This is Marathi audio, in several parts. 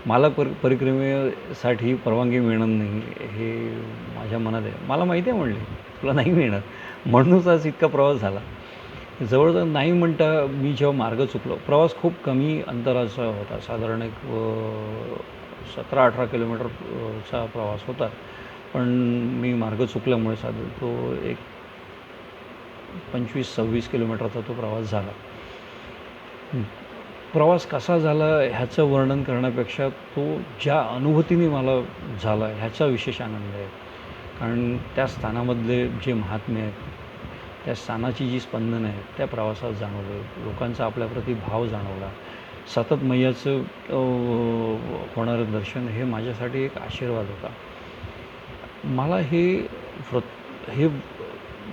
मला परिक्रमेसाठी परवानगी मिळणार नाही हे माझ्या मनात आहे. मला माहिती आहे म्हणले तुला नाही मिळणार, म्हणूनच आज इतका प्रवास झाला. जवळजवळ नाही म्हणता मी जेव्हा मार्ग चुकलो, प्रवास खूप कमी अंतराचा होता, साधारण एक 17-18 किलोमीटरचा प्रवास होता. पण मी मार्ग चुकल्यामुळे साधारण तो एक 25-26 किलोमीटरचा तो प्रवास झाला. प्रवास कसा झाला ह्याचं वर्णन करण्यापेक्षा तो ज्या अनुभूतीने मला झाला ह्याचा विशेष आनंद आहे. कारण त्या स्थानामधले जे महात्म्य आहेत, त्या स्थानाची जी स्पंदनं आहेत, त्या प्रवासात जाणवलं. लोकांचा आपल्याप्रती भाव जाणवला. सतत मैयाचं होणारं दर्शन हे माझ्यासाठी एक आशीर्वाद होता. मला हे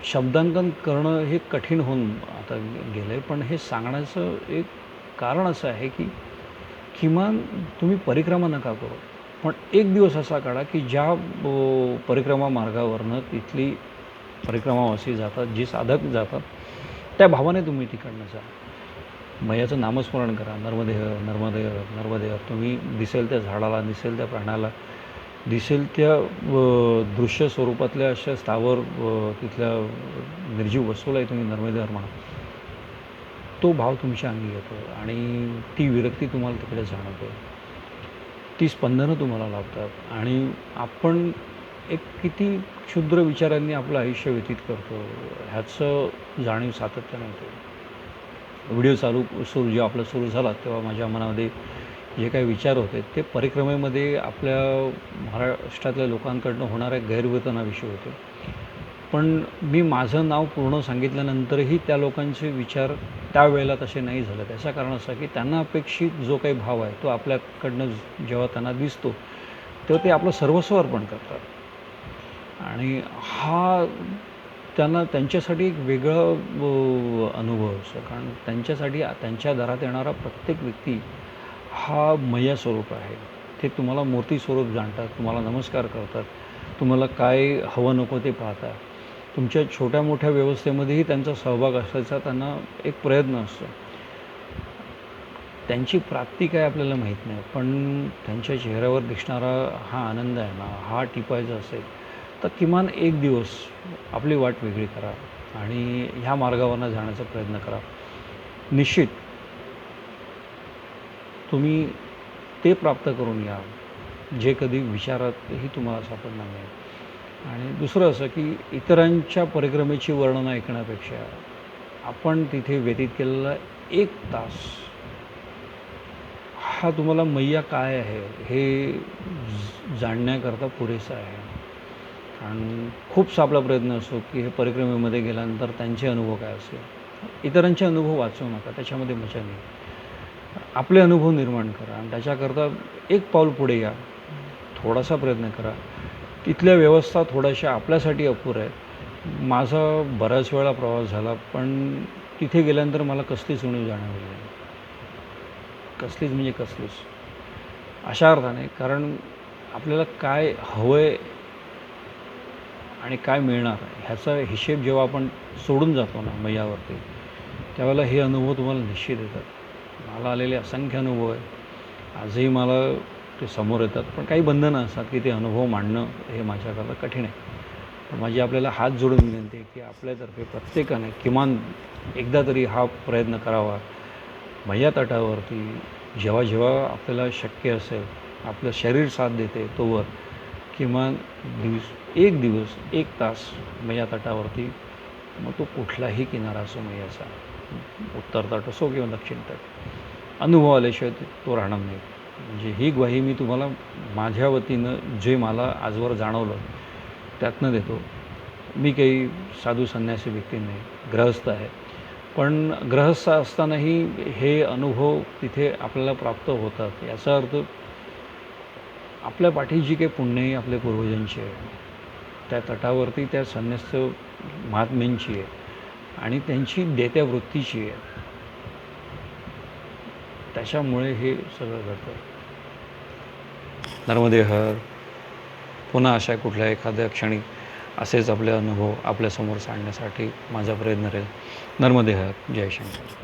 शब्दांकन करणं हे कठीण होऊन आता गेलं आहे. पण हे सांगण्याचं एक कारण असं आहे की किमान तुम्ही परिक्रमा नका करू, पण एक दिवस असा काढा की ज्या परिक्रमा मार्गावरनं तिथली परिक्रमावासी जातात, जी साधक जातात, त्या भावाने तुम्ही तिकडनं जा. मैयाचं नामस्मरण करा. नर्मदे हर, नर्मदे हर, नर्मदे हर. तुम्ही दिसेल त्या झाडाला, दिसेल त्या प्राण्याला, दिसेल त्या दृश्य स्वरूपातल्या अशा स्थावर तिथल्या निर्जीव वस्तूलाही तुम्ही नर्मदे हर म्हणा. तो भाव तुमच्या अंगी येतो आणि ती विरक्ती तुम्हाला तिकडे जाणवते. ती स्पंदनं तुम्हाला लाभतात आणि आपण एक किती क्षुद्र विचारांनी आपलं आयुष्य व्यतीत करतो ह्याचं जाणीव सातत्याने होते. व्हिडिओ जेव्हा आपला सुरू झाला तेव्हा माझ्या मनामध्ये जे काही विचार होते ते परिक्रमेमध्ये आपल्या महाराष्ट्रातल्या लोकांकडनं होणाऱ्या गैरवर्तनाविषयी होते. पण मी माझं नाव पूर्ण सांगितल्यानंतरही त्या लोकांचे विचार त्यावेळेला तसे नाही झाले. त्याचं कारण असं की त्यांना अपेक्षित जो काही भाव आहे तो आपल्याकडनं जेव्हा त्यांना दिसतो तेव्हा ते आपलं सर्वस्व अर्पण करतात. आणि हा त्यांच्यासाठी एक वेगळा अनुभव असतो. कारण त्यांच्यासाठी त्यांच्या दारात येणारा प्रत्येक व्यक्ती हा मैया स्वरूप आहे. ते तुम्हाला मूर्ती स्वरूप जाणतात, तुम्हाला नमस्कार करतात, तुम्हाला काय हवं नको ते पाहतात. तुमच्या छोट्या मोठ्या व्यवस्थेमध्येही त्यांचा सहभाग असायचा त्यांना एक प्रयत्न असतो. त्यांची प्राप्ती काय आपल्याला माहीत नाही, पण त्यांच्या चेहऱ्यावर दिसणारा हा आनंद आहे ना, हा टिपायचा असेल तर किमान एक दिवस आपली वाट वेगळी करा आणि ह्या मार्गावरनं जाण्याचा प्रयत्न करा. निश्चित तुम्ही ते प्राप्त करून या जे कधी विचारातही तुम्हाला सापडणार नाही. आणि दुसरं असं की इतरांच्या परिक्रमेची वर्णनं ऐकण्यापेक्षा आपण तिथे व्यतीत केलेला 1 तास हा तुम्हाला मैया काय आहे हे जाणण्याकरता पुरेसा आहे. कारण खूपसा आपला प्रयत्न असतो की हे परिक्रमेमध्ये गेल्यानंतर त्यांचे अनुभव काय असेल. इतरांचे अनुभव वाचवू नका, त्याच्यामध्ये मजा नाही. आपले अनुभव निर्माण करा आणि त्याच्याकरता एक पाऊल पुढे या, थोडासा प्रयत्न करा. तिथल्या व्यवस्था थोड्याशा आपल्यासाठी अपुऱ्या आहेत. माझा बऱ्याच वेळा प्रवास झाला, पण तिथे गेल्यानंतर मला कसलीच उणीव जाणवली नाही. कसलीच म्हणजे कसलीच. अशा अर्थाने कारण आपल्याला काय हवं आहे आणि काय मिळणार ह्याचा हिशेब जेव्हा आपण सोडून जातो ना मैयावरती, त्यावेळेला हे अनुभव तुम्हाला निश्चित येतात. मला आलेले असंख्य अनुभव आहे, आजही मला ते समोर येतात. पण काही बंधनं असतात की ते अनुभव मांडणं हे माझ्याकरता कठीण आहे. पण माझी आपल्याला हात जोडून विनंती आहे की आपल्यातर्फे प्रत्येकाने किमान एकदा तरी हा प्रयत्न करावा. मैया तटावरती जेव्हा जेव्हा आपल्याला शक्य असेल, आपलं शरीर साथ देते तोवर किमान एक दिवस 1 तास मैया तटावरती, मग तो कुठलाही किनारा असो मैयाचा, उत्तर तट असो किंवा दक्षिण तट, अनुभव आल्याशिवाय तो राहणार नाही. म्हणजे ही ग्वाही मी तुम्हाला माझ्या वतीनं जे मला आजवर जाणवलं त्यातनं देतो. मी काही साधू संन्यासी व्यक्ती नाही, गृहस्थ आहे. पण गृहस्थ असतानाही हे अनुभव तिथे आपल्याला प्राप्त होतात. याचा अर्थ आपल्या पाठी जी काही पुण्यही आपल्या पूर्वजांची आहे, त्या तटावरती त्या संन्यस्त महात्म्यांची आहे आणि त्यांची देत्या वृत्तीची आहे. त्याच्यामुळे हे सगळं घडतं. नर्मदे हर. पुन्हा अशा कुठल्या एखाद्या क्षणी असेच आपले अनुभव आपल्यासमोर सांगण्यासाठी माझा प्रयत्न राहील. नर्मदे हर. जय शंकर.